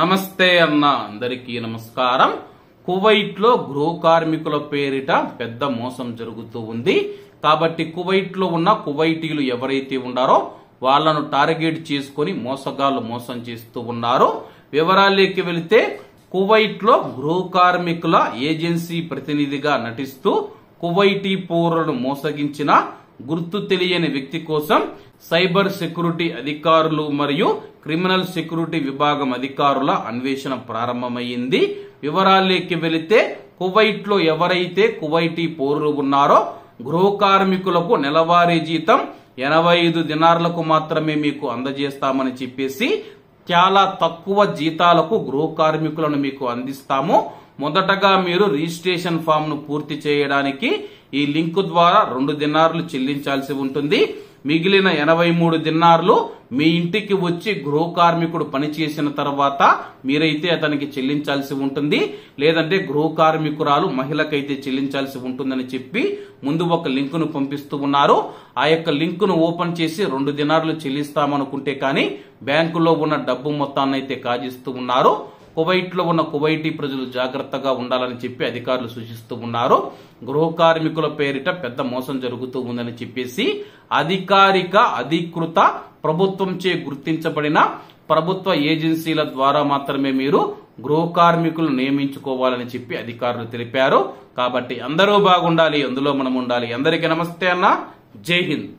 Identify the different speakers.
Speaker 1: నమస్తే అన్న అందరికీ నమస్కారం. కువైట్ లో గృహ కార్మికుల పేరిట పెద్ద మోసం జరుగుతూ ఉంది. కాబట్టి కువైట్ లో ఉన్న కువైటీలు ఎవరైతే ఉన్నారో వాళ్లను టార్గెట్ చేసుకుని మోసగాళ్లు మోసం చేస్తూ ఉన్నారు. వివరాల్లోకి వెళితే కువైట్ లో గృహ కార్మికుల ఏజెన్సీ ప్రతినిధిగా నటిస్తూ కువైటీ పౌరులను మోసగించిన గుర్తు తెలియని వ్యక్తి కోసం సైబర్ సెక్యూరిటీ అధికారులు మరియు క్రిమినల్ సెక్యూరిటీ విభాగం అధికారుల అన్వేషణ ప్రారంభమైంది. వివరాల్లోకి వెళితే కువైట్ లో ఎవరైతే కువైటీ పౌరులు ఉన్నారో గృహ కార్మికులకు నెలవారీ జీతం 85 దినార్లకు మాత్రమే మీకు అందజేస్తామని చెప్పేసి చాలా తక్కువ జీతాలకు గృహ కార్మికులను మీకు అందిస్తాము. మొదటగా మీరు రిజిస్ట్రేషన్ ఫామ్ ను పూర్తి చేయడానికి ఈ లింక్ ద్వారా 2 దినార్లు చెల్లించాల్సి ఉంటుంది. మిగిలిన 83 దినార్లు మీ ఇంటికి వచ్చి గృహ కార్మికుడు పనిచేసిన తర్వాత మీరైతే అతనికి చెల్లించాల్సి ఉంటుంది. లేదంటే గృహ కార్మికురాలు మహిళకైతే చెల్లించాల్సి ఉంటుందని చెప్పి ముందు ఒక లింక్ ను పంపిస్తూ ఉన్నారు. ఆ యొక్క లింక్ ను ఓపెన్ చేసి 2 దినార్లు చెల్లిస్తామనుకుంటే కానీ బ్యాంకులో ఉన్న డబ్బు మొత్తాన్ని అయితే కాజిస్తూ ఉన్నారు. కువైట్ లో ఉన్న కువైటీ ప్రజలు జాగ్రత్తగా ఉండాలని చెప్పి అధికారులు సూచిస్తూ ఉన్నారు. గృహ కార్మికుల పేరిట పెద్ద మోసం జరుగుతూ ఉందని చెప్పేసి అధికృత ప్రభుత్వంచే గుర్తించబడిన ప్రభుత్వ ఏజెన్సీల ద్వారా మాత్రమే మీరు గృహ కార్మికులు నియమించుకోవాలని చెప్పి అధికారులు తెలిపారు. కాబట్టి అందరూ బాగుండాలి, అందులో మనం ఉండాలి. అందరికీ నమస్తే అన్న, జై హింద్.